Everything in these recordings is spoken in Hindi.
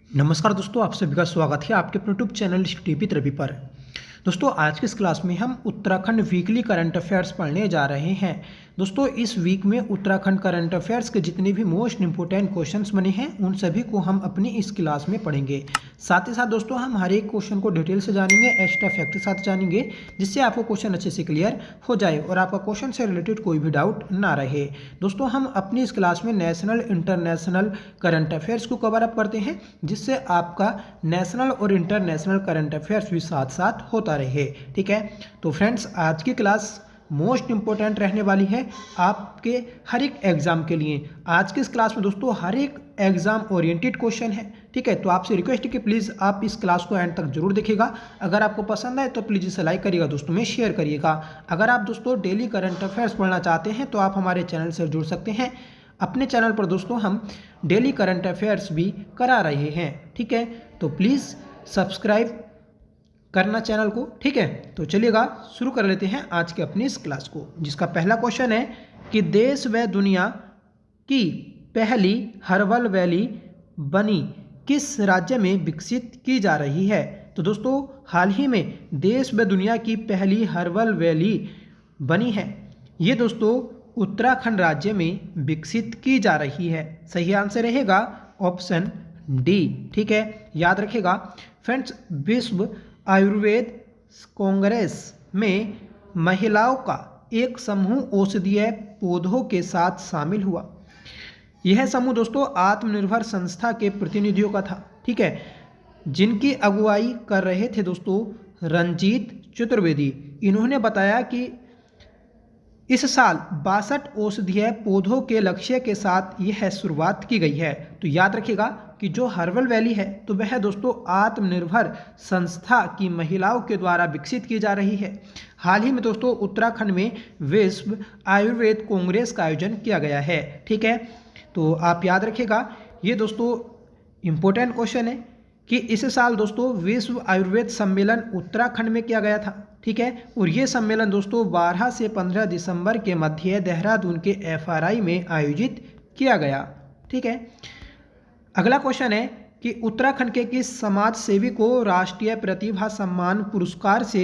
नमस्कार दोस्तों, आप सभी का स्वागत है आपके अपने यूट्यूब चैनल टीपी रवि पर। दोस्तों, आज की इस क्लास में हम उत्तराखंड वीकली करंट अफेयर्स पढ़ने जा रहे हैं। दोस्तों, इस वीक में उत्तराखंड करंट अफेयर्स के जितने भी मोस्ट इंपोर्टेंट क्वेश्चंस बने हैं उन सभी को हम अपनी इस क्लास में पढ़ेंगे। साथ ही साथ दोस्तों हम हर एक क्वेश्चन को डिटेल से जानेंगे, एक्स्ट्रा फैक्ट के साथ जानेंगे, जिससे आपको क्वेश्चन अच्छे से क्लियर हो जाए और आपका क्वेश्चन से रिलेटेड कोई भी डाउट ना रहे। दोस्तों, हम अपनी इस क्लास में नेशनल इंटरनेशनल करंट अफेयर्स को कवर अप करते हैं, जिससे आपका नेशनल और इंटरनेशनल करंट अफेयर्स भी साथ साथ होता रहे। ठीक है, तो फ्रेंड्स, आज की क्लास मोस्ट इंपॉर्टेंट रहने वाली है आपके हर एक एग्जाम के लिए। आज की इस क्लास में दोस्तों हर एक एग्जाम ओरिएंटेड क्वेश्चन है। ठीक है, तो आपसे रिक्वेस्ट है कि प्लीज़ आप इस क्लास को एंड तक जरूर देखिएगा। अगर आपको पसंद आए तो प्लीज़ इसे लाइक करिएगा, दोस्तों में शेयर करिएगा। अगर आप दोस्तों डेली करंट अफेयर्स पढ़ना चाहते हैं तो आप हमारे चैनल से जुड़ सकते हैं। अपने चैनल पर दोस्तों हम डेली करंट अफेयर्स भी करा रहे हैं। ठीक है, तो प्लीज़ सब्सक्राइब करना चैनल को। ठीक है, तो चलिएगा शुरू कर लेते हैं आज के अपनी इस क्लास को, जिसका पहला क्वेश्चन है कि देश व दुनिया की पहली हर्बल वैली बनी किस राज्य में विकसित की जा रही है। तो दोस्तों, हाल ही में देश व दुनिया की पहली हर्बल वैली बनी है। ये दोस्तों उत्तराखंड राज्य में विकसित की जा रही है। सही आंसर रहेगा ऑप्शन डी। ठीक है, याद रखेगा फ्रेंड्स, विश्व आयुर्वेद कांग्रेस में महिलाओं का एक समूह औषधीय पौधों के साथ शामिल हुआ। यह समूह दोस्तों आत्मनिर्भर संस्था के प्रतिनिधियों का था। ठीक है, जिनकी अगुवाई कर रहे थे दोस्तों रंजीत चतुर्वेदी। इन्होंने बताया कि इस साल 62 औषधीय पौधों के लक्ष्य के साथ यह शुरुआत की गई है। तो याद रखिएगा कि जो हर्बल वैली है तो वह दोस्तों आत्मनिर्भर संस्था की महिलाओं के द्वारा विकसित की जा रही है। हाल ही में दोस्तों उत्तराखंड में विश्व आयुर्वेद कांग्रेस का आयोजन किया गया है। ठीक है, तो आप याद रखिएगा, ये दोस्तों इम्पोर्टेंट क्वेश्चन है कि इस साल दोस्तों विश्व आयुर्वेद सम्मेलन उत्तराखंड में किया गया था। ठीक है, और ये सम्मेलन दोस्तों 12 से 15 दिसंबर के मध्य देहरादून के FRI में आयोजित किया गया। ठीक है, अगला क्वेश्चन है कि उत्तराखंड के किस समाज सेवी को राष्ट्रीय प्रतिभा सम्मान पुरस्कार से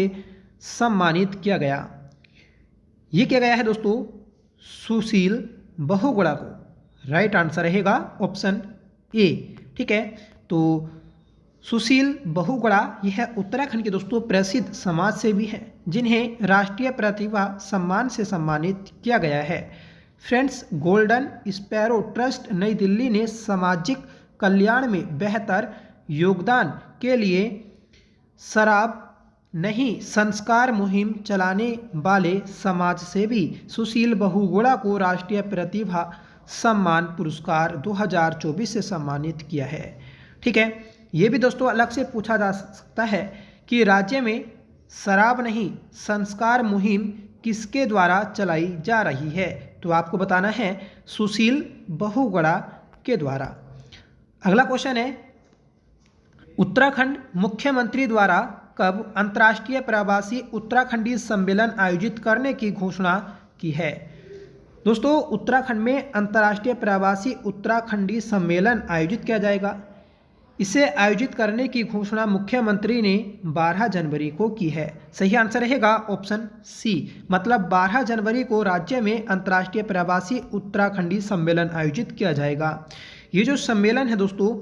सम्मानित किया गया। ये किया गया है दोस्तों सुशील बहुगुणा को। राइट आंसर रहेगा ऑप्शन ए। ठीक है, तो सुशील बहुगुणा यह उत्तराखंड के दोस्तों प्रसिद्ध समाज सेवी हैं, जिन्हें राष्ट्रीय प्रतिभा सम्मान से सम्मानित किया गया है। फ्रेंड्स, गोल्डन स्पैरो ट्रस्ट नई दिल्ली ने सामाजिक कल्याण में बेहतर योगदान के लिए शराब नहीं संस्कार मुहिम चलाने वाले समाज सेवी सुशील बहुगुणा को राष्ट्रीय प्रतिभा सम्मान पुरस्कार 2024 से सम्मानित किया है। ठीक है, ये भी दोस्तों अलग से पूछा जा सकता है कि राज्य में शराब नहीं संस्कार मुहिम किसके द्वारा चलाई जा रही है। तो आपको बताना है सुशील बहुगुणा के द्वारा। अगला क्वेश्चन है, उत्तराखंड मुख्यमंत्री द्वारा कब अंतर्राष्ट्रीय प्रवासी उत्तराखंडी सम्मेलन आयोजित करने की घोषणा की है। दोस्तों, उत्तराखंड में अंतर्राष्ट्रीय प्रवासी उत्तराखंडी सम्मेलन आयोजित किया जाएगा। इसे आयोजित करने की घोषणा मुख्यमंत्री ने 12 जनवरी को की है। सही आंसर रहेगा ऑप्शन सी, मतलब 12 जनवरी को राज्य में अंतर्राष्ट्रीय प्रवासी उत्तराखंडी सम्मेलन आयोजित किया जाएगा। ये जो सम्मेलन है दोस्तों,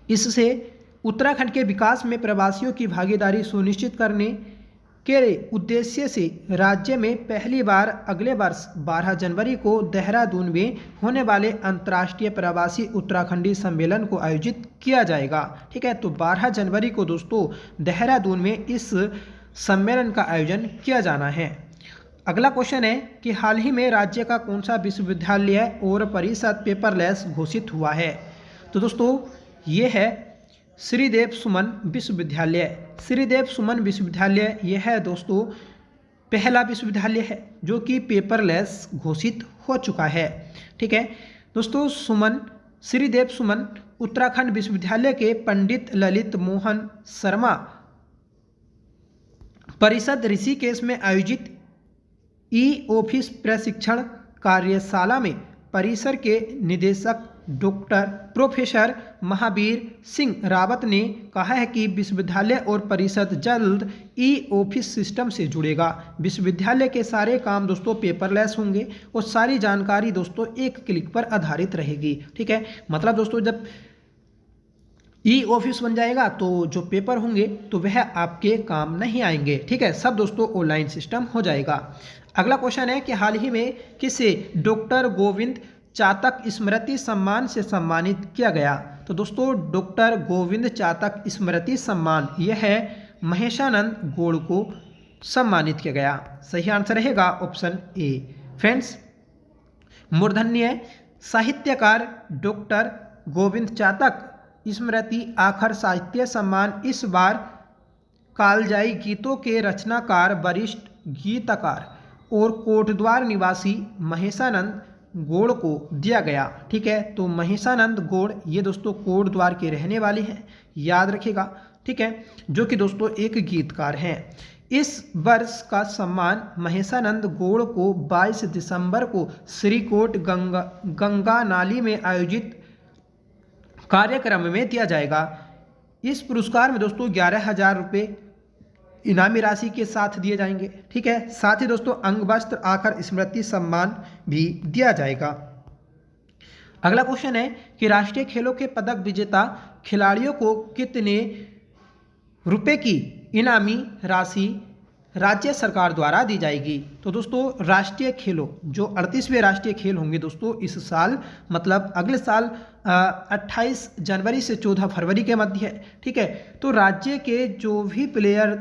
इससे उत्तराखंड के विकास में प्रवासियों की भागीदारी सुनिश्चित करने के उद्देश्य से राज्य में पहली बार अगले वर्ष 12 जनवरी को देहरादून में होने वाले अंतर्राष्ट्रीय प्रवासी उत्तराखंडी सम्मेलन को आयोजित किया जाएगा। ठीक है, तो 12 जनवरी को दोस्तों देहरादून में इस सम्मेलन का आयोजन किया जाना है। अगला क्वेश्चन है कि हाल ही में राज्य का कौन सा विश्वविद्यालय और परिषद पेपरलेस घोषित हुआ है। तो दोस्तों ये है श्रीदेव सुमन विश्वविद्यालय। श्रीदेव सुमन विश्वविद्यालय यह है दोस्तों पहला विश्वविद्यालय है जो कि पेपरलेस घोषित हो चुका है। ठीक है दोस्तों, श्रीदेव सुमन उत्तराखंड विश्वविद्यालय के पंडित ललित मोहन शर्मा परिषद ऋषिकेश में आयोजित ई ऑफिस प्रशिक्षण कार्यशाला में परिसर के निदेशक डॉक्टर प्रोफेसर महावीर सिंह रावत ने कहा है कि विश्वविद्यालय और परिषद जल्द ई ऑफिस सिस्टम से जुड़ेगा। विश्वविद्यालय के सारे काम दोस्तों पेपरलेस होंगे और सारी जानकारी दोस्तों एक क्लिक पर आधारित रहेगी। ठीक है, मतलब दोस्तों जब ई ऑफिस बन जाएगा तो जो पेपर होंगे तो वह आपके काम नहीं आएंगे। ठीक है, सब दोस्तों ऑनलाइन सिस्टम हो जाएगा। अगला क्वेश्चन है कि हाल ही में किसे डॉक्टर गोविंद चातक स्मृति सम्मान से सम्मानित किया गया। तो दोस्तों डॉक्टर गोविंद चातक स्मृति सम्मान यह है महेशानंद गौड़ को सम्मानित किया गया। सही आंसर रहेगा ऑप्शन ए। फ्रेंड्स, मूर्धन्य साहित्यकार डॉक्टर गोविंद चातक स्मृति आखर साहित्य सम्मान इस बार कालजाई गीतों के रचनाकार वरिष्ठ गीतकार और कोटद्वार निवासी महेशानंद गौड़ को दिया गया। ठीक है, तो महेशानंद गौड़ ये दोस्तों कोटद्वार के रहने वाले हैं, याद रखिएगा। ठीक है, जो कि दोस्तों एक गीतकार हैं। इस वर्ष का सम्मान महेशानंद गौड़ को 22 दिसंबर को श्रीकोट गंगा नाली में आयोजित कार्यक्रम में दिया जाएगा। इस पुरस्कार में दोस्तों 11,000 रुपये इनामी राशि के साथ दिए जाएंगे। ठीक है, साथ ही दोस्तों अंगवस्त्र आखर स्मृति सम्मान भी दिया जाएगा। अगला क्वेश्चन है कि राष्ट्रीय खेलों के पदक विजेता खिलाड़ियों को कितने रुपए की इनामी राशि राज्य सरकार द्वारा दी जाएगी। तो दोस्तों राष्ट्रीय खेलों जो 38वें राष्ट्रीय खेल होंगे दोस्तों इस साल, मतलब अगले साल 28 जनवरी से 14 फरवरी के मध्य है। ठीक है, तो राज्य के जो भी प्लेयर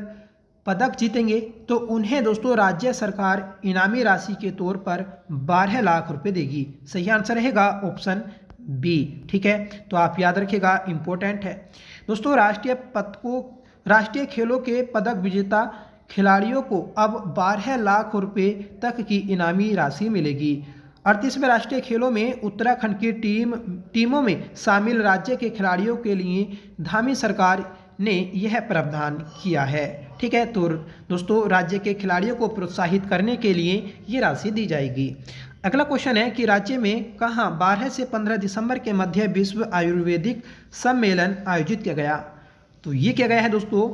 पदक जीतेंगे तो उन्हें दोस्तों राज्य सरकार इनामी राशि के तौर पर 12 लाख रुपए देगी। सही आंसर रहेगा ऑप्शन बी। ठीक है, तो आप याद रखिएगा, इंपॉर्टेंट है दोस्तों। राष्ट्रीय खेलों के पदक विजेता खिलाड़ियों को अब 12 लाख रुपए तक की इनामी राशि मिलेगी। 38वें राष्ट्रीय खेलों में उत्तराखंड की टीमों में शामिल राज्य के खिलाड़ियों के लिए धामी सरकार ने यह प्रावधान किया है। ठीक है, तो दोस्तों राज्य के खिलाड़ियों को प्रोत्साहित करने के लिए ये राशि दी जाएगी। अगला क्वेश्चन है कि राज्य में कहाँ 12 से 15 दिसंबर के मध्य विश्व आयुर्वेदिक सम्मेलन आयोजित किया गया। तो ये किया गया है दोस्तों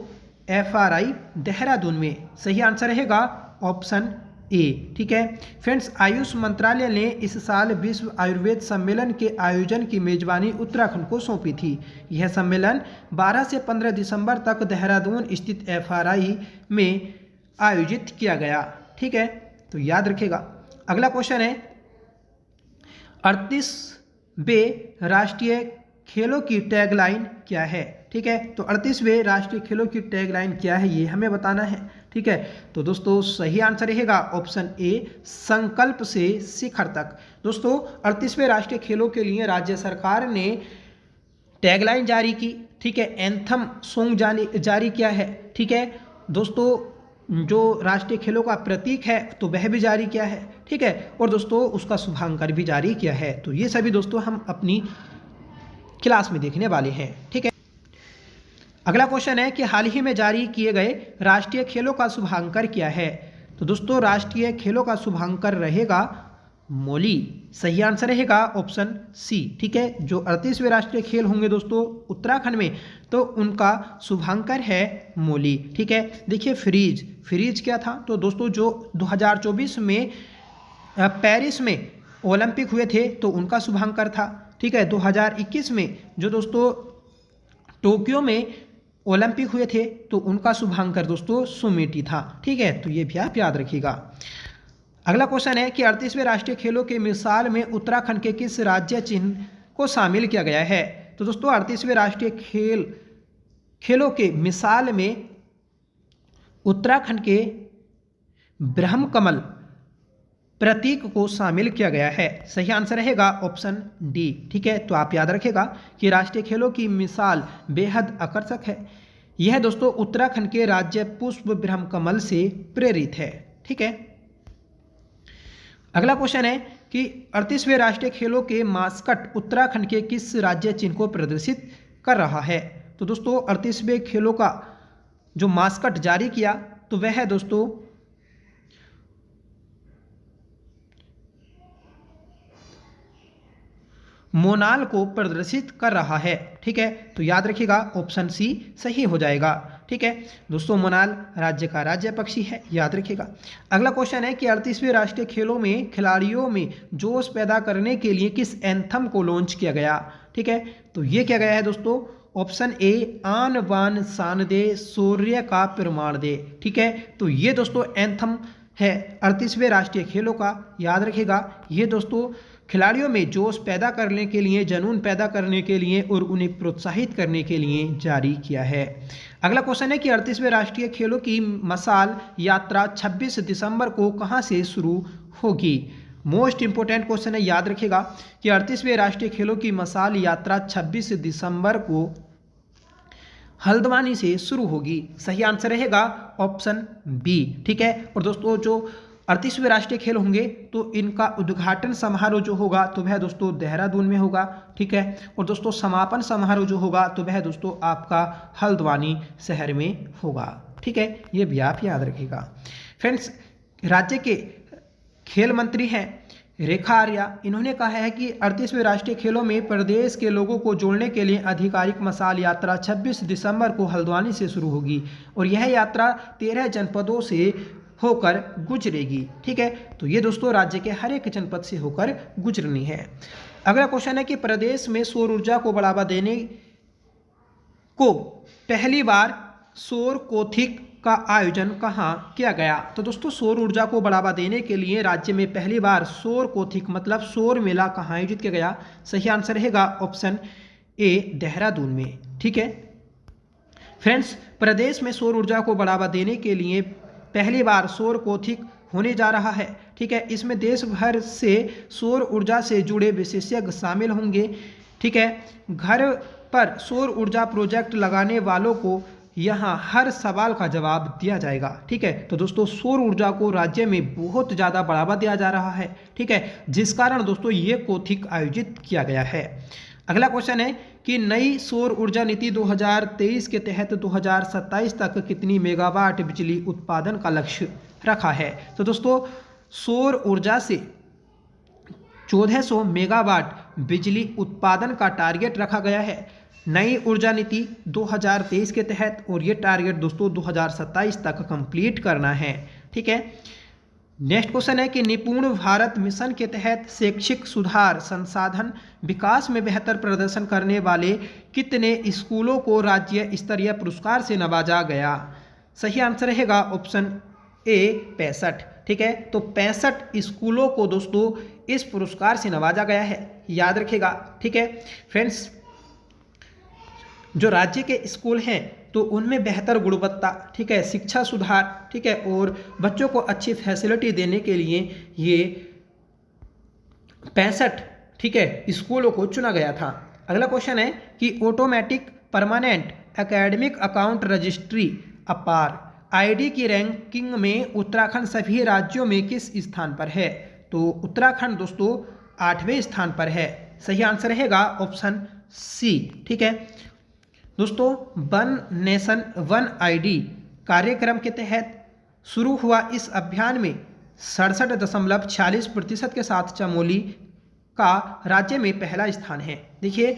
FRI देहरादून में। सही आंसर रहेगा ऑप्शन ए। ठीक है फ्रेंड्स, आयुष मंत्रालय ने इस साल विश्व आयुर्वेद सम्मेलन के आयोजन की मेजबानी उत्तराखंड को सौंपी थी। यह सम्मेलन 12 से 15 दिसंबर तक देहरादून स्थित FRI में आयोजित किया गया। ठीक है, तो याद रखिएगा। अगला क्वेश्चन है 38वें राष्ट्रीय खेलों की टैगलाइन क्या है। ठीक है, तो 38वें राष्ट्रीय खेलों की टैगलाइन क्या है ये हमें बताना है। ठीक है, तो दोस्तों सही आंसर रहेगा ऑप्शन ए, संकल्प से शिखर तक। दोस्तों 38वें राष्ट्रीय खेलों के लिए राज्य सरकार ने टैगलाइन जारी की। ठीक है, एंथम सॉन्ग जारी किया है। ठीक है दोस्तों, जो राष्ट्रीय खेलों का प्रतीक है तो वह भी जारी किया है। ठीक है, और दोस्तों उसका शुभांकर भी जारी किया है। तो ये सभी दोस्तों हम अपनी क्लास में देखने वाले हैं। ठीक है, अगला क्वेश्चन है कि हाल ही में जारी किए गए राष्ट्रीय खेलों का शुभांकर क्या है। तो दोस्तों राष्ट्रीय खेलों का शुभांकर रहेगा मौली। सही आंसर रहेगा ऑप्शन सी। ठीक है, जो 38वें राष्ट्रीय खेल होंगे दोस्तों उत्तराखंड में तो उनका शुभांकर है मौली। ठीक है, देखिए फ्रीज क्या था। तो दोस्तों जो 2024 में पेरिस में ओलंपिक हुए थे तो उनका शुभांकर था। ठीक है, 2021 में जो दोस्तों टोक्यो में ओलंपिक हुए थे तो उनका शुभांकर दोस्तों सुमेटी था। ठीक है, तो ये भी आप याद रखिएगा। अगला क्वेश्चन है कि 38वें राष्ट्रीय खेलों के मिसाल में उत्तराखंड के किस राज्य चिन्ह को शामिल किया गया है। तो दोस्तों 38वें राष्ट्रीय खेलों के मिसाल में उत्तराखंड के ब्रह्म कमल प्रतीक को शामिल किया गया है। सही आंसर रहेगा ऑप्शन डी। ठीक है, तो आप याद रखेगा कि राष्ट्रीय खेलों की मिसाल बेहद आकर्षक है। यह दोस्तों उत्तराखंड के राज्य पुष्प ब्रह्म कमल से प्रेरित है। ठीक है, अगला क्वेश्चन है कि 38वें राष्ट्रीय खेलों के मास्कट उत्तराखंड के किस राज्य चिन्ह को प्रदर्शित कर रहा है। तो दोस्तों 38वें खेलों का जो मास्कट जारी किया तो वह है दोस्तों मोनाल को प्रदर्शित कर रहा है। ठीक है, तो याद रखिएगा ऑप्शन सी सही हो जाएगा। ठीक है दोस्तों, मोनाल राज्य का राज्य पक्षी है, याद रखिएगा। अगला क्वेश्चन है कि 38वें राष्ट्रीय खेलों में खिलाड़ियों में जोश पैदा करने के लिए किस एंथम को लॉन्च किया गया। ठीक है, तो ये क्या गया है दोस्तों, ऑप्शन ए आन बान शान दे शौर्य का प्रमाण दे। ठीक है, तो ये दोस्तों एंथम है 38वें राष्ट्रीय खेलों का, याद रखिएगा। ये दोस्तों खिलाड़ियों में जोश पैदा करने के लिए, जुनून पैदा करने के लिए और उन्हें प्रोत्साहित करने के लिए जारी किया है। अगला क्वेश्चन है कि 38वें राष्ट्रीय खेलों की मशाल यात्रा 26 दिसंबर को कहां से शुरू होगी। मोस्ट इंपोर्टेंट क्वेश्चन है, याद रखिएगा कि 38वें राष्ट्रीय खेलों की मशाल यात्रा 26 दिसंबर को हल्द्वानी से शुरू होगी। सही आंसर रहेगा ऑप्शन बी। ठीक है, और दोस्तों जो 38वें राष्ट्रीय खेल होंगे तो इनका उद्घाटन समारोह जो होगा तो वह दोस्तों देहरादून में होगा। ठीक है, और दोस्तों समापन समारोह जो होगा तो वह दोस्तों आपका हल्द्वानी शहर में होगा। ठीक है, ये भी आप याद रखिएगा। फ्रेंड्स, राज्य के खेल मंत्री हैं रेखा आर्या, इन्होंने कहा है कि 38वें राष्ट्रीय खेलों में प्रदेश के लोगों को जोड़ने के लिए आधिकारिक मशाल यात्रा 26 दिसंबर को हल्द्वानी से शुरू होगी और यह यात्रा 13 जनपदों से होकर गुजरेगी। ठीक है, तो ये दोस्तों राज्य के हर एक जनपद से होकर गुजरनी है। अगला क्वेश्चन है कि प्रदेश में सौर ऊर्जा को बढ़ावा देने को पहली बार सौर कौथिक का आयोजन कहाँ किया गया। तो दोस्तों सौर ऊर्जा को बढ़ावा देने के लिए राज्य में पहली बार सौर कौथिक मतलब सौर मेला कहाँ आयोजित किया गया। सही आंसर रहेगा ऑप्शन ए देहरादून में। ठीक है फ्रेंड्स, प्रदेश में सौर ऊर्जा को बढ़ावा देने के लिए पहली बार सौर कौथिक होने जा रहा है। ठीक है, इसमें देश भर से सौर ऊर्जा से जुड़े विशेषज्ञ शामिल होंगे। ठीक है, घर पर सौर ऊर्जा प्रोजेक्ट लगाने वालों को यहाँ हर सवाल का जवाब दिया जाएगा। ठीक है, तो दोस्तों सौर ऊर्जा को राज्य में बहुत ज़्यादा बढ़ावा दिया जा रहा है। ठीक है, जिस कारण दोस्तों ये कौथिक आयोजित किया गया है। अगला क्वेश्चन है कि नई सौर ऊर्जा नीति 2023 के तहत 2027 तक कितनी मेगावाट बिजली उत्पादन का लक्ष्य रखा है। तो दोस्तों सौर ऊर्जा से 1400 मेगावाट बिजली उत्पादन का टारगेट रखा गया है नई ऊर्जा नीति 2023 के तहत, और ये टारगेट दोस्तों 2027 तक कंप्लीट करना है। ठीक है, नेक्स्ट क्वेश्चन है कि निपुण भारत मिशन के तहत शैक्षिक सुधार संसाधन विकास में बेहतर प्रदर्शन करने वाले कितने स्कूलों को राज्य स्तरीय पुरस्कार से नवाजा गया। सही आंसर रहेगा ऑप्शन ए 65। ठीक है, तो 65 स्कूलों को दोस्तों इस पुरस्कार से नवाजा गया है, याद रखिएगा। ठीक है फ्रेंड्स, जो राज्य के स्कूल हैं तो उनमें बेहतर गुणवत्ता, ठीक है, शिक्षा सुधार, ठीक है, और बच्चों को अच्छी फैसिलिटी देने के लिए ये 65 ठीक है स्कूलों को चुना गया था। अगला क्वेश्चन है कि automatic permanent academic account registry अपार आईडी की रैंकिंग में उत्तराखंड सभी राज्यों में किस स्थान पर है। तो उत्तराखंड दोस्तों 8वें स्थान पर है। सही आंसर रहेगा ऑप्शन सी। ठीक है दोस्तों, वन नेशन वन आईडी कार्यक्रम के तहत शुरू हुआ इस अभियान में 67.46% के साथ चमोली का राज्य में पहला स्थान है। देखिए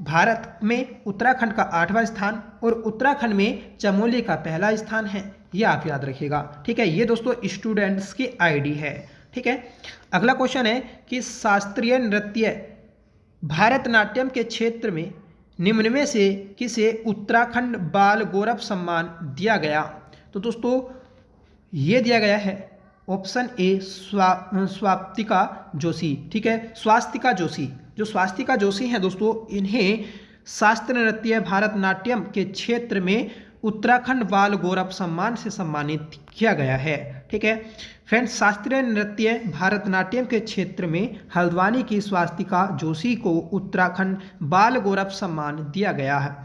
भारत में उत्तराखंड का 8वां स्थान और उत्तराखंड में चमोली का पहला स्थान है, ये आप याद रखिएगा। ठीक है, ये दोस्तों स्टूडेंट्स की आईडी है। ठीक है, अगला क्वेश्चन है कि शास्त्रीय नृत्य भारतनाट्यम के क्षेत्र में निम्न में से किसे उत्तराखंड बाल गौरव सम्मान दिया गया। तो दोस्तों ये दिया गया है ऑप्शन ए स्वास्तिका जोशी। ठीक है, स्वास्तिका जोशी, जो स्वास्तिका जोशी हैं दोस्तों, इन्हें शास्त्रीय नृत्य भारतनाट्यम के क्षेत्र में उत्तराखंड बाल गौरव सम्मान से सम्मानित किया गया है। ठीक है फ्रेंड्स, शास्त्रीय नृत्य भारतनाट्यम के क्षेत्र में हल्द्वानी की स्वास्तिका जोशी को उत्तराखंड बाल गौरव सम्मान दिया गया है।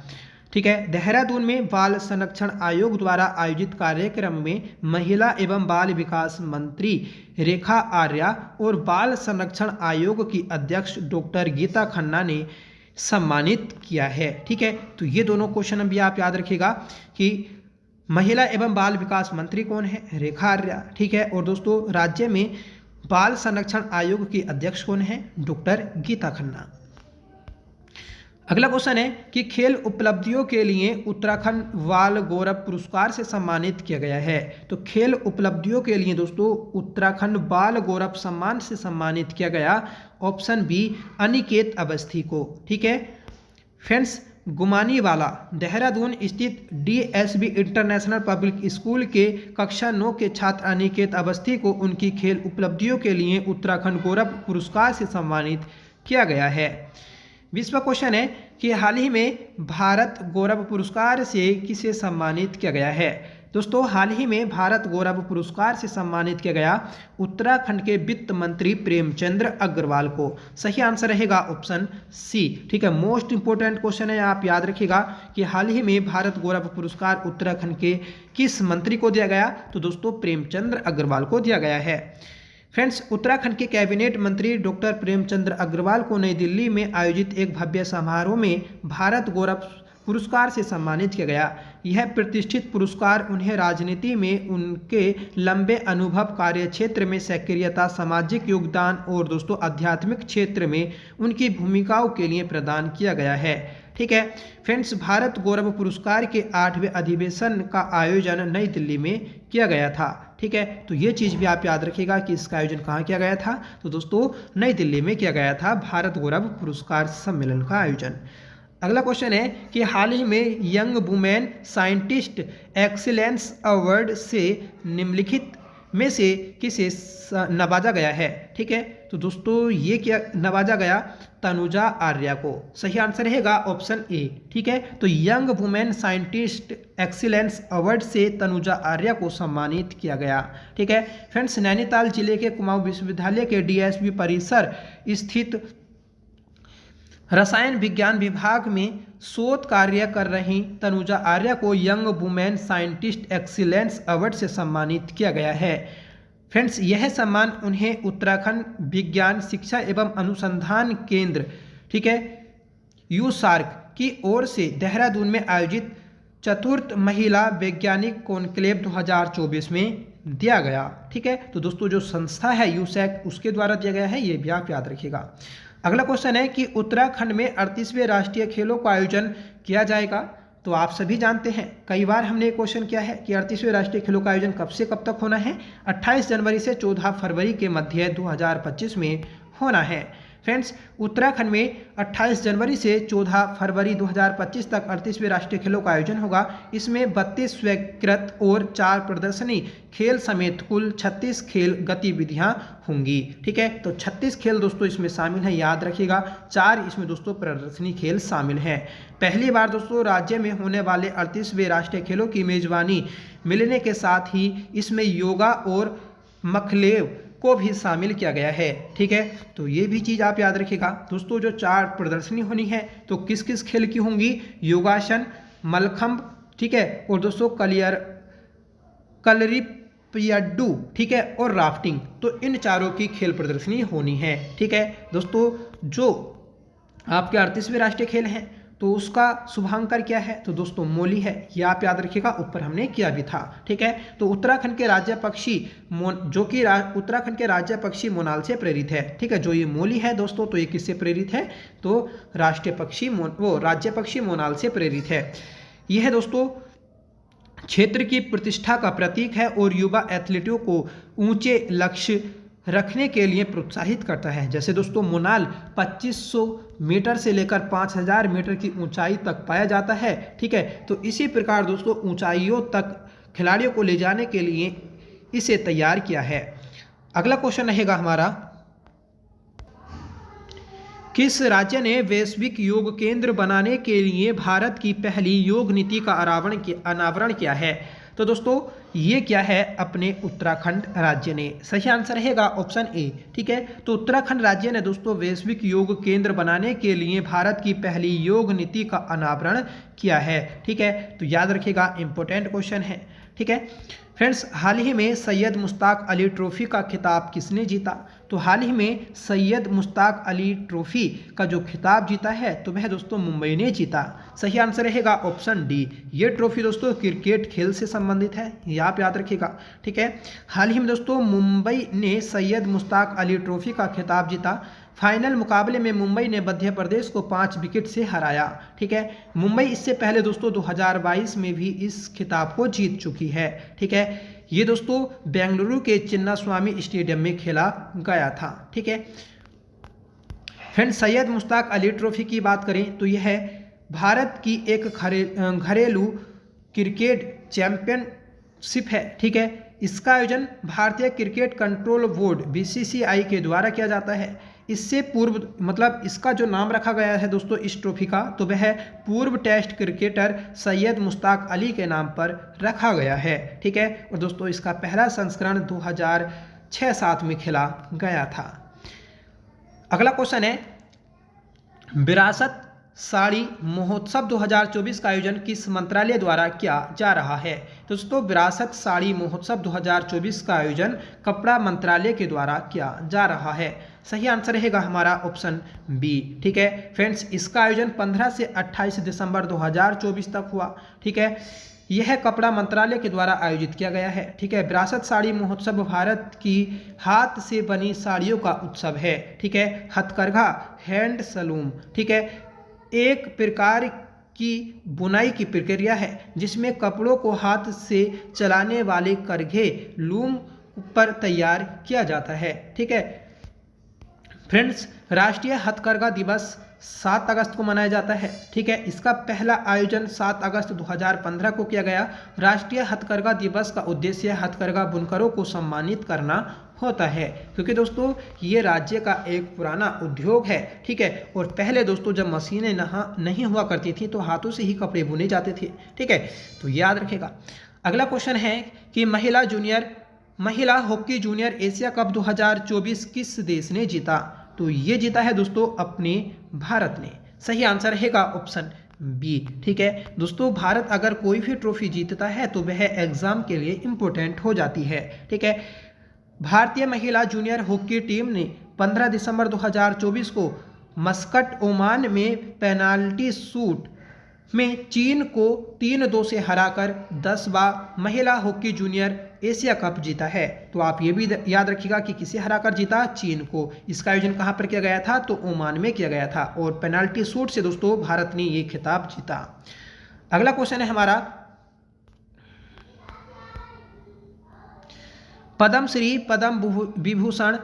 ठीक है, देहरादून में बाल संरक्षण आयोग द्वारा आयोजित कार्यक्रम में महिला एवं बाल विकास मंत्री रेखा आर्या और बाल संरक्षण आयोग की अध्यक्ष डॉक्टर गीता खन्ना ने सम्मानित किया है। ठीक है, तो ये दोनों क्वेश्चन भी आप याद रखिएगा कि महिला एवं बाल विकास मंत्री कौन है, रेखा आर्या। ठीक है, और दोस्तों राज्य में बाल संरक्षण आयोग की अध्यक्ष कौन है, डॉक्टर गीता खन्ना। अगला क्वेश्चन है कि खेल उपलब्धियों के लिए उत्तराखंड बाल गौरव पुरस्कार से सम्मानित किया गया है। तो खेल उपलब्धियों के लिए दोस्तों उत्तराखंड बाल गौरव सम्मान से सम्मानित किया गया ऑप्शन बी अनिकेत अवस्थी को। ठीक है फ्रेंड्स, गुमानीवाला देहरादून स्थित डीएसबी इंटरनेशनल पब्लिक स्कूल के कक्षा 9 के छात्र अनिकेत अवस्थी को उनकी खेल उपलब्धियों के लिए उत्तराखंड गौरव पुरस्कार से सम्मानित किया गया है। 20वां क्वेश्चन है कि हाल ही में भारत गौरव पुरस्कार से किसे सम्मानित किया गया है। दोस्तों हाल ही में भारत गौरव पुरस्कार से सम्मानित किया गया उत्तराखंड के वित्त मंत्री प्रेमचंद्र अग्रवाल को। सही आंसर रहेगा ऑप्शन सी। ठीक है, मोस्ट इंपोर्टेंट क्वेश्चन है, आप याद रखिएगा कि हाल ही में भारत गौरव पुरस्कार उत्तराखंड के किस मंत्री को दिया गया, तो दोस्तों प्रेमचंद्र अग्रवाल को दिया गया है। फ्रेंड्स, उत्तराखंड के कैबिनेट मंत्री डॉक्टर प्रेमचंद्र अग्रवाल को नई दिल्ली में आयोजित एक भव्य समारोह में भारत गौरव पुरस्कार से सम्मानित किया गया। यह प्रतिष्ठित पुरस्कार उन्हें राजनीति में उनके लंबे अनुभव, कार्य क्षेत्र में सक्रियता, सामाजिक योगदान और दोस्तों आध्यात्मिक क्षेत्र में उनकी भूमिकाओं के लिए प्रदान किया गया है। ठीक है फ्रेंड्स, भारत गौरव पुरस्कार के 8वें अधिवेशन का आयोजन नई दिल्ली में किया गया था। ठीक है, तो ये चीज़ भी आप याद रखिएगा कि इसका आयोजन कहाँ किया गया था, तो दोस्तों नई दिल्ली में किया गया था भारत गौरव पुरस्कार सम्मेलन का आयोजन। अगला क्वेश्चन है कि हाल ही में young women scientist excellence award से निम्नलिखित में से किसे नवाजा गया है। ठीक है, तो दोस्तों ये क्या नवाजा गया, तनुजा आर्या को। सही आंसर रहेगा ऑप्शन ए। ठीक है, तो young women scientist excellence award से तनुजा आर्या को सम्मानित किया गया। ठीक है फ्रेंड्स, नैनीताल जिले के कुमाऊं विश्वविद्यालय के डीएसबी परिसर स्थित रसायन विज्ञान विभाग में शोध कार्य कर रही तनुजा आर्या को young women scientist excellence award से सम्मानित किया गया है। फ्रेंड्स, यह सम्मान उन्हें उत्तराखंड विज्ञान शिक्षा एवं अनुसंधान केंद्र, ठीक है, यूसार्क की ओर से देहरादून में आयोजित चतुर्थ महिला वैज्ञानिक कॉन्क्लेव 2024 में दिया गया। ठीक है, तो दोस्तों जो संस्था है यूसैक उसके द्वारा दिया गया है, ये भी आप याद रखिएगा। अगला क्वेश्चन है कि उत्तराखंड में 38वें राष्ट्रीय खेलों का आयोजन किया जाएगा। तो आप सभी जानते हैं, कई बार हमने क्वेश्चन किया है कि 38वें राष्ट्रीय खेलों का आयोजन कब से कब तक होना है। 28 जनवरी से 14 फरवरी के मध्य 2025 में होना है। फ्रेंड्स, उत्तराखंड में 28 जनवरी से 14 फरवरी 2025 तक 38वें राष्ट्रीय खेलों का आयोजन होगा। इसमें 32 स्वीकृत और 4 प्रदर्शनी खेल समेत कुल 36 खेल गतिविधियां होंगी। ठीक है, तो 36 खेल दोस्तों इसमें शामिल हैं, याद रखिएगा। 4 इसमें दोस्तों प्रदर्शनी खेल शामिल हैं। पहली बार दोस्तों राज्य में होने वाले 38वें राष्ट्रीय खेलों की मेजबानी मिलने के साथ ही इसमें योगा और मखलेव को भी शामिल किया गया है। ठीक है, तो ये भी चीज़ आप याद रखिएगा। दोस्तों जो 4 प्रदर्शनी होनी है तो किस किस खेल की होंगी, योगासन, मलखंब, ठीक है, और दोस्तों कलरीपयड्डू, ठीक है, और राफ्टिंग। तो इन चारों की खेल प्रदर्शनी होनी है। ठीक है दोस्तों, जो आपके 38वें राष्ट्रीय खेल हैं तो उसका शुभांकर क्या है, तो दोस्तों मोली है। ये आप याद रखिएगा, ऊपर हमने किया भी था। ठीक है, तो उत्तराखंड के राज्य पक्षी जो कि उत्तराखंड के राज्य पक्षी मोनाल से प्रेरित है। ठीक है, जो ये मोली है दोस्तों, तो ये किससे प्रेरित है, तो राष्ट्रीय पक्षी राज्य पक्षी मोनाल से प्रेरित है। यह दोस्तों क्षेत्र की प्रतिष्ठा का प्रतीक है और युवा एथलीटों को ऊंचे लक्ष्य रखने के लिए प्रोत्साहित करता है। जैसे दोस्तों मोनाल 2500 मीटर से लेकर 5000 मीटर की ऊंचाई तक पाया जाता है। ठीक है, तो इसी प्रकार दोस्तों ऊंचाइयों तक खिलाड़ियों को ले जाने के लिए इसे तैयार किया है। अगला क्वेश्चन रहेगा हमारा, किस राज्य ने वैश्विक योग केंद्र बनाने के लिए भारत की पहली योग नीति का अनावरण किया है। तो दोस्तों ये क्या है, अपने उत्तराखंड राज्य ने। सही आंसर रहेगा ऑप्शन ए। ठीक है, तो उत्तराखंड राज्य ने दोस्तों वैश्विक योग केंद्र बनाने के लिए भारत की पहली योग नीति का अनावरण किया है। ठीक है, तो याद रखिएगा, इंपॉर्टेंट क्वेश्चन है। ठीक है फ्रेंड्स, हाल ही में सैयद मुश्ताक अली ट्रॉफी का खिताब किसने जीता। तो हाल ही में सैयद मुश्ताक अली ट्रॉफी का जो खिताब जीता है तो वह दोस्तों मुंबई ने जीता। सही आंसर रहेगा ऑप्शन डी। ये ट्रॉफी दोस्तों क्रिकेट खेल से संबंधित है, ये आप याद रखिएगा। ठीक है, हाल ही में दोस्तों मुंबई ने सैयद मुश्ताक अली ट्रॉफी का खिताब जीता। फाइनल मुकाबले में मुंबई ने मध्य प्रदेश को 5 विकेट से हराया। ठीक है, मुंबई इससे पहले दोस्तों 2022 में भी इस खिताब को जीत चुकी है। ठीक है, ये दोस्तों बेंगलुरु के चिन्नास्वामी स्टेडियम में खेला गया था। ठीक है फ्रेंड्स, सैयद मुश्ताक अली ट्रॉफी की बात करें तो यह भारत की एक घरेलू क्रिकेट चैंपियनशिप है। ठीक है, इसका आयोजन भारतीय क्रिकेट कंट्रोल बोर्ड BCCI के द्वारा किया जाता है। इससे पूर्व मतलब इसका जो नाम रखा गया है दोस्तों इस ट्रॉफी का, तो वह पूर्व टेस्ट क्रिकेटर सैयद मुश्ताक अली के नाम पर रखा गया है। ठीक है, और दोस्तों इसका पहला संस्करण 2006-07 में खेला गया था। अगला क्वेश्चन है, विरासत साड़ी महोत्सव 2024 का आयोजन किस मंत्रालय द्वारा किया जा रहा है? तो दोस्तों विरासत साड़ी महोत्सव 2024 का आयोजन कपड़ा मंत्रालय के द्वारा किया जा रहा है। सही आंसर रहेगा हमारा ऑप्शन बी। ठीक है फ्रेंड्स, इसका आयोजन 15 से 28 दिसंबर 2024 तक हुआ। ठीक है, यह कपड़ा मंत्रालय के द्वारा आयोजित किया गया है। ठीक है, विरासत साड़ी महोत्सव भारत की हाथ से बनी साड़ियों का उत्सव है। ठीक है, हथकरघा हैंडलूम ठीक है एक प्रकार की बुनाई की प्रक्रिया है जिसमें कपड़ों को हाथ से चलाने वाले करघे लूम पर तैयार किया जाता है। ठीक है फ्रेंड्स, राष्ट्रीय हथकरघा दिवस 7 अगस्त को मनाया जाता है। ठीक है, इसका पहला आयोजन 7 अगस्त 2015 को किया गया। राष्ट्रीय हथकरघा दिवस का उद्देश्य हथकरघा बुनकरों को सम्मानित करना होता है, क्योंकि दोस्तों ये राज्य का एक पुराना उद्योग है। ठीक है, और पहले दोस्तों जब मशीनें नहीं हुआ करती थी तो हाथों से ही कपड़े बुने जाते थे। ठीक है, तो याद रखेगा। अगला क्वेश्चन है कि महिला हॉकी जूनियर एशिया कप 2024 किस देश ने जीता? तो ये जीता है दोस्तों अपने भारत ने। सही आंसर रहेगा ऑप्शन बी। ठीक है दोस्तों, भारत अगर कोई भी ट्रॉफी जीतता है तो वह एग्जाम के लिए इंपॉर्टेंट हो जाती है। ठीक है, भारतीय महिला जूनियर हॉकी टीम ने 15 दिसंबर 2024 को मस्कट ओमान में पेनाल्टी शूट में चीन को 3-2 से हराकर 10वां महिला हॉकी जूनियर एशिया कप जीता है। तो आप ये भी याद रखिएगा कि किसे हराकर जीता? चीन को। इसका आयोजन कहाँ पर किया गया था? तो ओमान में किया गया था, और पेनाल्टी शूट से दोस्तों भारत ने ये खिताब जीता। अगला क्वेश्चन है हमारा, पद्मश्री, पद्म विभूषण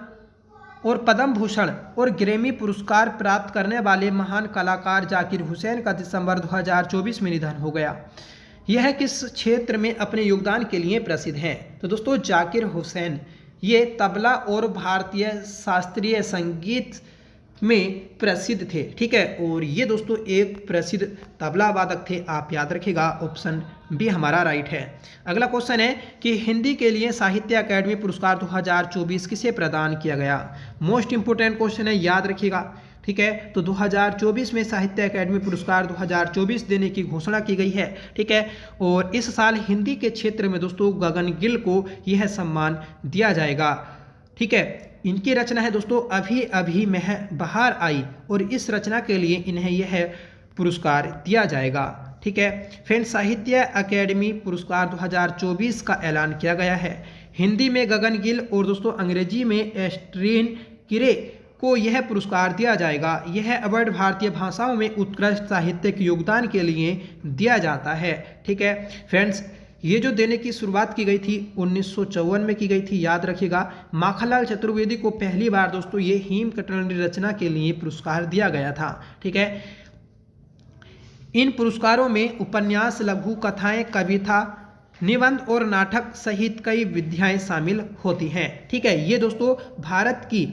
और पद्म भूषण और ग्रैमी पुरस्कार प्राप्त करने वाले महान कलाकार जाकिर हुसैन का दिसंबर 2024 में निधन हो गया। यह किस क्षेत्र में अपने योगदान के लिए प्रसिद्ध हैं? तो दोस्तों जाकिर हुसैन ये तबला और भारतीय शास्त्रीय संगीत में प्रसिद्ध थे। ठीक है, और ये दोस्तों एक प्रसिद्ध तबला वादक थे। आप याद रखिएगा, ऑप्शन बी हमारा राइट है। अगला क्वेश्चन है कि हिंदी के लिए साहित्य अकादमी पुरस्कार 2024 किसे प्रदान किया गया? मोस्ट इंपोर्टेंट क्वेश्चन है, याद रखिएगा। ठीक है, तो 2024 में साहित्य अकादमी पुरस्कार 2024 देने की घोषणा की गई है। ठीक है, और इस साल हिंदी के क्षेत्र में दोस्तों गगन गिल को यह सम्मान दिया जाएगा। ठीक है, इनकी रचना है दोस्तों अभी अभी बहार आई, और इस रचना के लिए इन्हें यह पुरस्कार दिया जाएगा। ठीक है फ्रेंड्स, साहित्य अकादमी पुरस्कार 2024 का ऐलान किया गया है। हिंदी में गगन गिल और दोस्तों अंग्रेजी में एस्ट्रीन किरे को यह पुरस्कार दिया जाएगा। यह अवार्ड भारतीय भाषाओं में उत्कृष्ट साहित्यिक योगदान के लिए दिया जाता है। ठीक है फ्रेंड्स, ये जो देने की शुरुआत की गई थी 1954 में की गई थी, याद रखिएगा। माखनलाल चतुर्वेदी को पहली बार दोस्तों ये हेम कटलनी रचना के लिए पुरस्कार दिया गया था। ठीक है, इन पुरस्कारों में उपन्यास, लघु कथाएं, कविता, निबंध और नाटक सहित कई विधाएं शामिल होती हैं। ठीक है, ये दोस्तों भारत की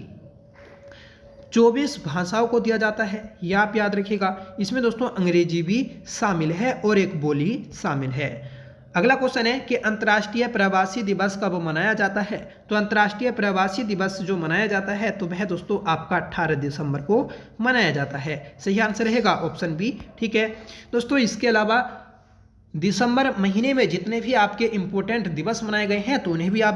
24 भाषाओं को दिया जाता है, ये आप याद रखिएगा। इसमें दोस्तों अंग्रेजी भी शामिल है और एक बोली शामिल है। अगला क्वेश्चन है कि अंतर्राष्ट्रीय प्रवासी दिवस कब मनाया जाता है? तो अंतर्राष्ट्रीय प्रवासी दिवस जो मनाया जाता है तो वह दोस्तों आपका 18 दिसंबर को मनाया जाता है। सही आंसर रहेगा ऑप्शन बी। ठीक है दोस्तों, इसके अलावा दिसंबर महीने में जितने भी आपके इम्पोर्टेंट दिवस मनाए गए हैं तो उन्हें भी आप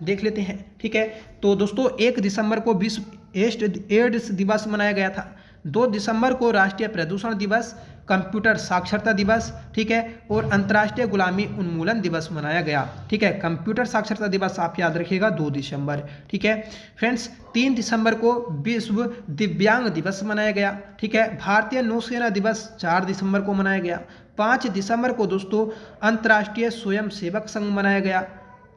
देख लेते हैं। ठीक है, तो दोस्तों 1 दिसंबर को विश्व एड्स दिवस मनाया गया था। 2 दिसंबर को राष्ट्रीय प्रदूषण दिवस कंप्यूटर साक्षरता दिवस, ठीक है, और अंतर्राष्ट्रीय गुलामी उन्मूलन दिवस मनाया गया। ठीक है, कंप्यूटर साक्षरता दिवस आप याद रखिएगा 2 दिसंबर। ठीक है फ्रेंड्स, 3 दिसंबर को विश्व दिव्यांग दिवस मनाया गया। ठीक है, भारतीय नौसेना दिवस 4 दिसंबर को मनाया गया। 5 दिसंबर को दोस्तों अंतर्राष्ट्रीय स्वयं सेवक संघ मनाया गया,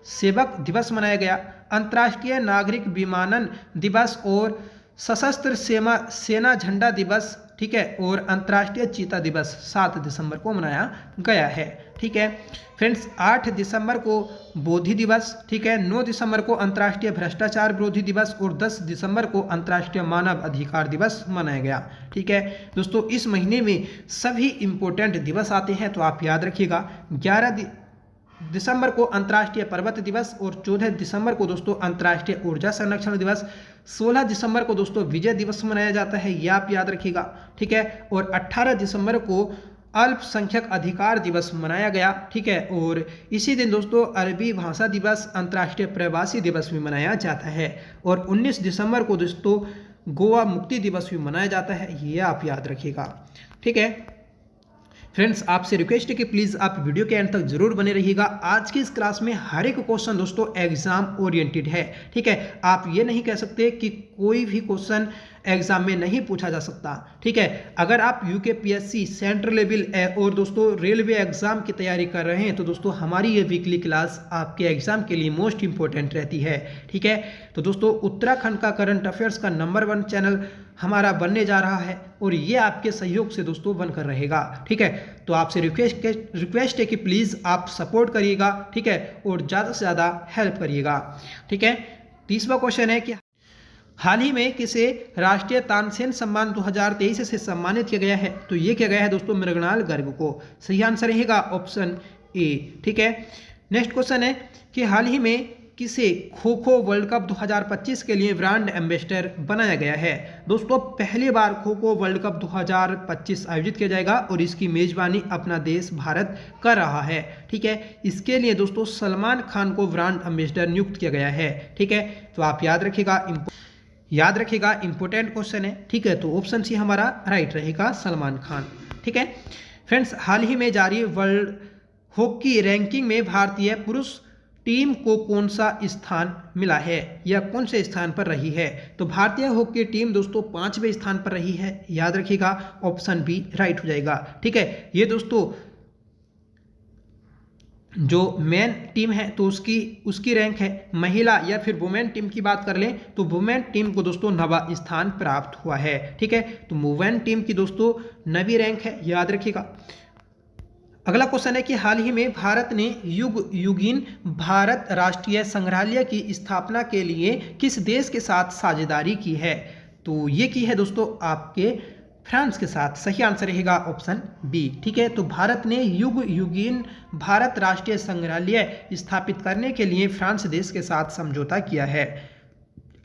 सेवक दिवस मनाया गया। अंतर्राष्ट्रीय नागरिक विमानन दिवस और सशस्त्र सेना झंडा दिवस, ठीक है, और अंतर्राष्ट्रीय चीता दिवस 7 दिसंबर को मनाया गया है। ठीक है फ्रेंड्स, 8 दिसंबर को बोधि दिवस, ठीक है, 9 दिसंबर को अंतर्राष्ट्रीय भ्रष्टाचार विरोधी दिवस और 10 दिसंबर को अंतर्राष्ट्रीय मानव अधिकार दिवस मनाया गया। ठीक है दोस्तों, इस महीने में सभी इंपॉर्टेंट दिवस आते हैं, तो आप याद रखिएगा। 11 दिसंबर को अंतर्राष्ट्रीय पर्वत दिवस और 14 दिसंबर को दोस्तों अंतर्राष्ट्रीय ऊर्जा संरक्षण दिवस। 16 दिसंबर को दोस्तों विजय दिवस मनाया जाता है, ये आप याद रखिएगा। ठीक है, और 18 दिसंबर को अल्पसंख्यक अधिकार दिवस मनाया गया। ठीक है, और इसी दिन दोस्तों अरबी भाषा दिवस, अंतर्राष्ट्रीय प्रवासी दिवस भी मनाया जाता है। और 19 दिसंबर को दोस्तों गोवा मुक्ति दिवस भी मनाया जाता है, ये आप याद रखिएगा। ठीक है फ्रेंड्स, आपसे रिक्वेस्ट है कि प्लीज़ आप वीडियो के एंड तक जरूर बने रहिएगा। आज की इस क्लास में हर एक क्वेश्चन दोस्तों एग्जाम ओरिएंटेड है। ठीक है, आप ये नहीं कह सकते कि कोई भी क्वेश्चन एग्जाम में नहीं पूछा जा सकता। ठीक है, अगर आप यूकेपीएससी, सेंट्रल लेवल और दोस्तों रेलवे एग्जाम की तैयारी कर रहे हैं तो दोस्तों हमारी ये वीकली क्लास आपके एग्जाम के लिए मोस्ट इंपॉर्टेंट रहती है। ठीक है, तो दोस्तों उत्तराखंड का करंट अफेयर्स का नंबर 1 चैनल हमारा बनने जा रहा है और ये आपके सहयोग से दोस्तों बनकर रहेगा। ठीक है, तो आपसे रिक्वेस्ट है कि प्लीज़ आप सपोर्ट करिएगा। ठीक है, और ज़्यादा से ज़्यादा हेल्प करिएगा। ठीक है, 30वां क्वेश्चन है कि हाल ही में किसे राष्ट्रीय तानसेन सम्मान 2023 से सम्मानित किया गया है? तो ये किया गया है दोस्तों मृगनाल गर्ग को। सही आंसर रहेगा ऑप्शन ए। ठीक है, नेक्स्ट क्वेश्चन है कि हाल ही में किसे खो खो वर्ल्ड कप 2025 के लिए ब्रांड एम्बेसडर बनाया गया है? दोस्तों पहली बार खो खो वर्ल्ड कप 2025 आयोजित किया जाएगा और इसकी मेजबानी अपना देश भारत कर रहा है। ठीक है, इसके लिए दोस्तों सलमान खान को ब्रांड एम्बेसडर नियुक्त किया गया है। ठीक है, तो आप याद रखिएगा इंपॉर्टेंट क्वेश्चन है। ठीक है, तो ऑप्शन सी हमारा राइट रहेगा, सलमान खान। ठीक है फ्रेंड्स, हाल ही में जारी वर्ल्ड हॉकी रैंकिंग में भारतीय पुरुष टीम को कौन सा स्थान मिला है या कौन से स्थान पर रही है? तो भारतीय हॉकी टीम दोस्तों 5वें स्थान पर रही है, याद रखिएगा, ऑप्शन बी राइट हो जाएगा। ठीक है, ये दोस्तों जो मेन टीम है तो उसकी रैंक है। महिला या फिर वुमेन टीम की बात कर लें तो वुमेन टीम को दोस्तों 9वां स्थान प्राप्त हुआ है। ठीक है, तो वुमेन टीम की दोस्तों 9वीं रैंक है, याद रखिएगा। अगला क्वेश्चन है कि हाल ही में भारत ने युगीन भारत राष्ट्रीय संग्रहालय की स्थापना के लिए किस देश के साथ साझेदारी की है? तो ये की है दोस्तों आपके फ्रांस के साथ। सही आंसर रहेगा ऑप्शन बी। ठीक है, तो भारत ने युगीन भारत राष्ट्रीय संग्रहालय स्थापित करने के लिए फ्रांस देश के साथ समझौता किया है।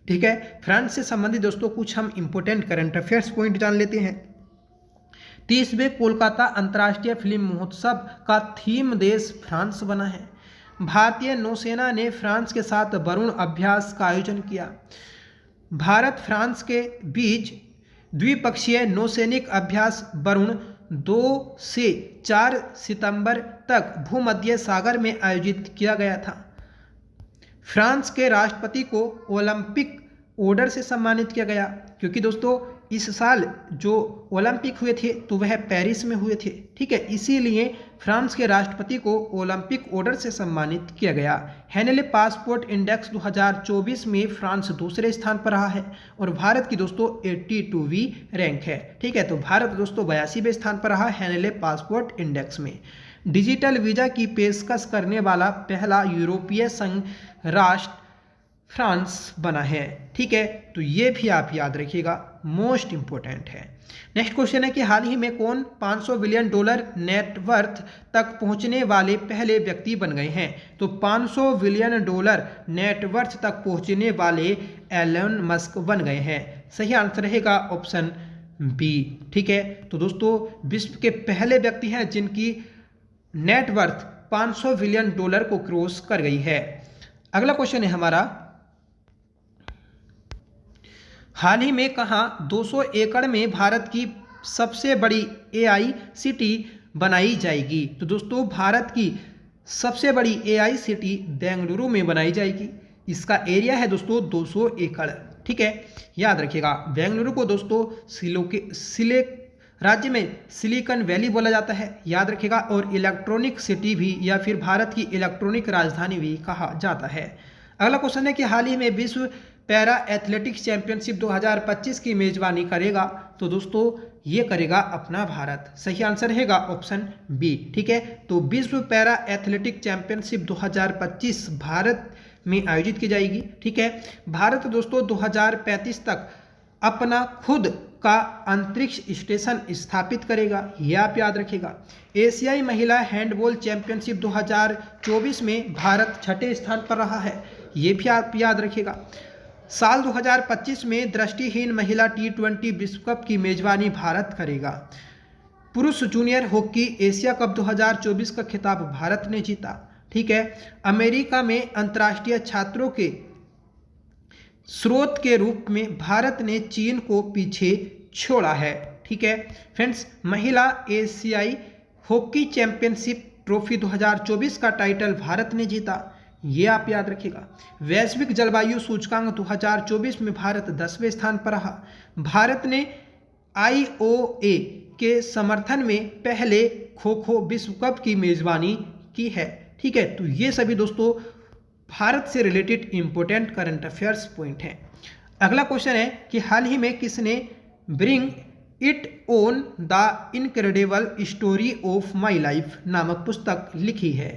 ठीक है, फ्रांस से संबंधित दोस्तों कुछ हम इंपोर्टेंट करंट अफेयर्स पॉइंट जान लेते हैं। 30वें कोलकाता अंतर्राष्ट्रीय फिल्म महोत्सव का थीम देश फ्रांस बना है। भारतीय नौसेना ने फ्रांस के साथ वरुण अभ्यास का आयोजन किया। भारत फ्रांस के बीच द्विपक्षीय नौसैनिक अभ्यास वरुण 2 से 4 सितंबर तक भूमध्य सागर में आयोजित किया गया था। फ्रांस के राष्ट्रपति को ओलंपिक ऑर्डर से सम्मानित किया गया, क्योंकि दोस्तों इस साल जो ओलंपिक हुए थे तो वह पेरिस में हुए थे। ठीक है, इसीलिए फ्रांस के राष्ट्रपति को ओलंपिक ऑर्डर से सम्मानित किया गया। हेनले पासपोर्ट इंडेक्स 2024 में फ्रांस दूसरे स्थान पर रहा है और भारत की दोस्तों 82वीं रैंक है। ठीक है, तो भारत दोस्तों 82वें स्थान पर रहा हेनले पासपोर्ट इंडेक्स में। डिजिटल वीजा की पेशकश करने वाला पहला यूरोपीय संघ राष्ट्र फ्रांस बना है। ठीक है, तो ये भी आप याद रखिएगा, मोस्ट इंपोर्टेंट है। नेक्स्ट क्वेश्चन है कि हाल ही में कौन $500 बिलियन नेटवर्थ तक पहुंचने वाले पहले व्यक्ति बन गए हैं? तो $500 बिलियन नेटवर्थ तक पहुंचने वाले एलन मस्क बन गए हैं। सही आंसर रहेगा ऑप्शन बी। ठीक है, तो दोस्तों विश्व के पहले व्यक्ति हैं जिनकी नेटवर्थ $500 बिलियन को क्रॉस कर गई है। अगला क्वेश्चन है हमारा, हाल ही में कहाँ 200 एकड़ में भारत की सबसे बड़ी AICT बनाई जाएगी। तो दोस्तों भारत की सबसे बड़ी AICT बेंगलुरु में बनाई जाएगी। इसका एरिया है दोस्तों 200 एकड़। ठीक है, याद रखिएगा बेंगलुरु को दोस्तों राज्य में सिलिकॉन वैली बोला जाता है, याद रखिएगा। और इलेक्ट्रॉनिक सिटी भी या फिर भारत की इलेक्ट्रॉनिक राजधानी भी कहा जाता है। अगला क्वेश्चन है कि हाल ही में विश्व पैरा एथलेटिक्स चैंपियनशिप 2025 की मेजबानी करेगा। तो दोस्तों ये करेगा अपना भारत। सही आंसर रहेगा ऑप्शन बी। ठीक है, तो विश्व पैरा एथलेटिक चैंपियनशिप 2025 भारत में आयोजित की जाएगी। ठीक है, भारत दोस्तों 2035 तक अपना खुद का अंतरिक्ष स्टेशन स्थापित करेगा, यह आप याद रखिएगा। एशियाई महिला हैंडबॉल चैंपियनशिप 2024 में भारत 6ठे स्थान पर रहा है, ये भी आप याद रखिएगा। साल 2025 में दृष्टिहीन महिला T20 विश्व कप की मेजबानी भारत करेगा। पुरुष जूनियर हॉकी एशिया कप 2024 का खिताब भारत ने जीता। ठीक है, अमेरिका में अंतर्राष्ट्रीय छात्रों के स्रोत के रूप में भारत ने चीन को पीछे छोड़ा है। ठीक है फ्रेंड्स, महिला एशियाई हॉकी चैंपियनशिप ट्रॉफी 2024 का टाइटल भारत ने जीता, ये आप याद रखिएगा। वैश्विक जलवायु सूचकांक 2024 में भारत 10वें स्थान पर रहा। भारत ने IOA के समर्थन में पहले खो खो विश्व कप की मेजबानी की है। ठीक है, तो ये सभी दोस्तों भारत से related important current affairs point हैं। अगला क्वेश्चन है कि हाल ही में किसने bring it on the incredible story of my life नामक पुस्तक लिखी है।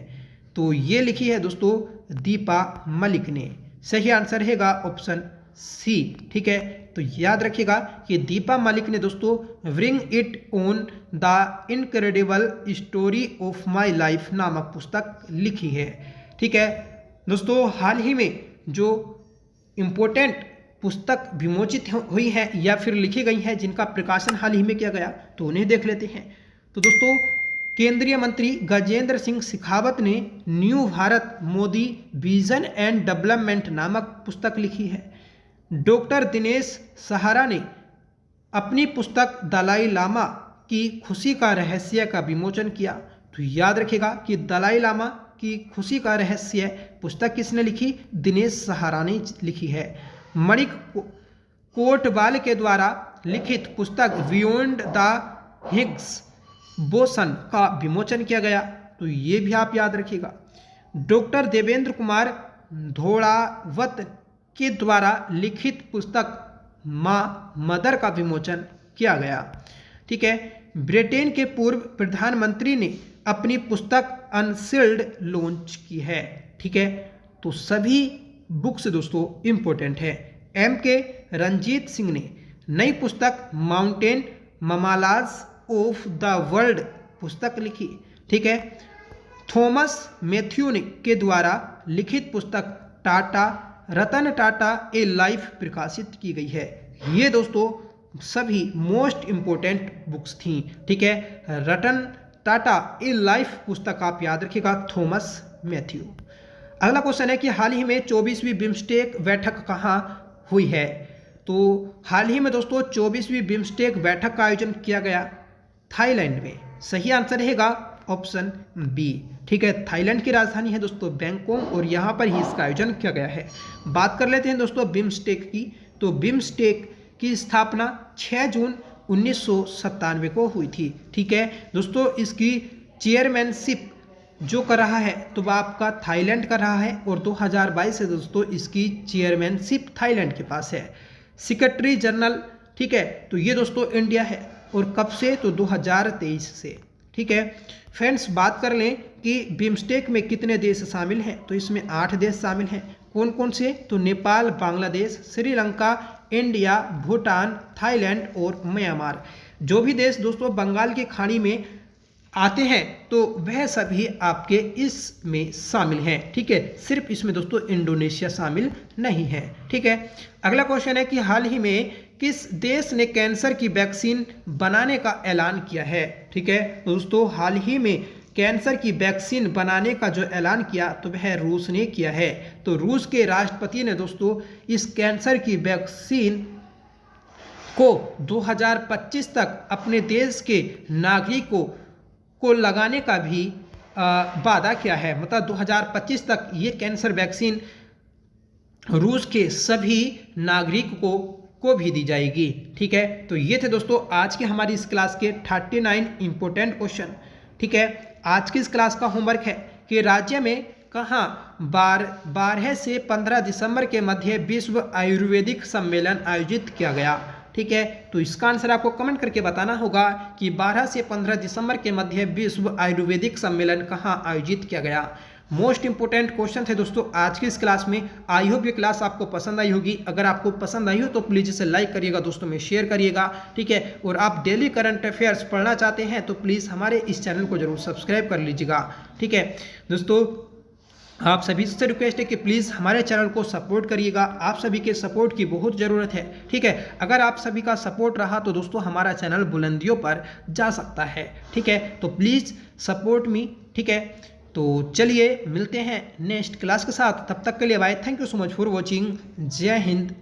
तो ये लिखी है दोस्तों दीपा मलिक ने। सही आंसर रहेगा ऑप्शन सी। ठीक है, तो याद रखिएगा कि दीपा मलिक ने दोस्तों bring it on the incredible story of my life नामक पुस्तक लिखी है। ठीक है दोस्तों, हाल ही में जो इम्पोर्टेंट पुस्तक विमोचित हुई है या फिर लिखी गई है जिनका प्रकाशन हाल ही में किया गया, तो उन्हें देख लेते हैं। तो दोस्तों केंद्रीय मंत्री गजेंद्र सिंह शेखावत ने new Bharat Modi vision and development नामक पुस्तक लिखी है। डॉक्टर दिनेश सहारा ने अपनी पुस्तक दलाई लामा की खुशी का रहस्य का विमोचन किया। तो याद रखिएगा कि दलाई लामा की खुशी का रहस्य पुस्तक किसने लिखी? दिनेश सहारा ने लिखी है। मणिक कोटवाल के द्वारा लिखित पुस्तक बियॉन्ड द हिग्स बोसन का विमोचन किया गया। तो ये भी आप याद रखिएगा। डॉक्टर देवेंद्र कुमार धोड़ावत के द्वारा लिखित पुस्तक माँ मदर का विमोचन किया गया। ठीक है, ब्रिटेन के पूर्व प्रधानमंत्री ने अपनी पुस्तक अनसील्ड लॉन्च की है। ठीक है, तो सभी बुक्स दोस्तों इंपॉर्टेंट है। MK रंजीत सिंह ने नई पुस्तक माउंटेन ममालाज ऑफ द वर्ल्ड पुस्तक लिखी। ठीक है, थॉमस मैथ्यू के द्वारा लिखित पुस्तक टाटा रतन टाटा ए लाइफ प्रकाशित की गई है। ये दोस्तों सभी मोस्ट इंपॉर्टेंट बुक्स थी। ठीक है, रतन टाटा ए लाइफ पुस्तक आप याद रखिएगा, थॉमस मैथ्यू। अगला क्वेश्चन है कि हाल ही में 24वीं बिम्स्टेक बैठक कहाँ हुई है? तो हाल ही में दोस्तों 24वीं बिम्स्टेक बैठक का आयोजन किया गया थाईलैंड में। सही आंसर रहेगा ऑप्शन बी। ठीक है, थाईलैंड की राजधानी है दोस्तों बैंकॉक और यहाँ पर ही इसका आयोजन किया गया है। बात कर लेते हैं दोस्तों बिम्स्टेक की। तो बिम्स्टेक की स्थापना 6 जून 1997 को हुई थी। ठीक है दोस्तों, इसकी चेयरमैनशिप जो कर रहा है तो वह आपका थाईलैंड कर रहा है और 2022 से दोस्तों इसकी चेयरमैनशिप थाईलैंड के पास है। सेक्रेटरी जनरल ठीक है, तो ये दोस्तों इंडिया है और कब से? तो 2023 से। ठीक है फ्रेंड्स, बात कर लें कि बिम्स्टेक में कितने देश शामिल हैं, तो इसमें 8 देश शामिल हैं। कौन कौन से? तो नेपाल, बांग्लादेश, श्रीलंका, इंडिया, भूटान, थाईलैंड और म्यांमार। जो भी देश दोस्तों बंगाल की खाड़ी में आते हैं तो वह सभी आपके इसमें शामिल हैं। ठीक है, सिर्फ इसमें दोस्तों इंडोनेशिया शामिल नहीं है। ठीक है, अगला क्वेश्चन है कि हाल ही में किस देश ने कैंसर की वैक्सीन बनाने का ऐलान किया है? ठीक है दोस्तों, हाल ही में कैंसर की वैक्सीन बनाने का जो ऐलान किया तो वह रूस ने किया है। तो रूस के राष्ट्रपति ने दोस्तों इस कैंसर की वैक्सीन को 2025 तक अपने देश के नागरिकों को लगाने का भी वादा किया है। मतलब 2025 तक ये कैंसर वैक्सीन रूस के सभी नागरिकों को भी दी जाएगी। ठीक है, तो ये थे दोस्तों आज की हमारी इस क्लास के 39 इंपॉर्टेंट क्वेश्चन। ठीक है, आज की इस क्लास का होमवर्क है कि राज्य में कहाँ 12 से 15 दिसंबर के मध्य विश्व आयुर्वेदिक सम्मेलन आयोजित किया गया। ठीक है, तो इसका आंसर आपको कमेंट करके बताना होगा कि 12 से 15 दिसंबर के मध्य विश्व आयुर्वेदिक सम्मेलन कहाँ आयोजित किया गया। मोस्ट इंपोर्टेंट क्वेश्चन थे दोस्तों आज की इस क्लास में। आई होप ये क्लास आपको पसंद आई होगी। अगर आपको पसंद आई हो तो प्लीज़ इसे लाइक करिएगा, दोस्तों में शेयर करिएगा। ठीक है, और आप डेली करंट अफेयर्स पढ़ना चाहते हैं तो प्लीज़ हमारे इस चैनल को जरूर सब्सक्राइब कर लीजिएगा। ठीक है दोस्तों, आप सभी से रिक्वेस्ट है कि प्लीज़ हमारे चैनल को सपोर्ट करिएगा। आप सभी के सपोर्ट की बहुत ज़रूरत है। ठीक है, अगर आप सभी का सपोर्ट रहा तो दोस्तों हमारा चैनल बुलंदियों पर जा सकता है। ठीक है, तो प्लीज़ सपोर्ट मी। ठीक है, तो चलिए मिलते हैं नेक्स्ट क्लास के साथ। तब तक के लिए bye. Thank you so much for watching. जय हिंद,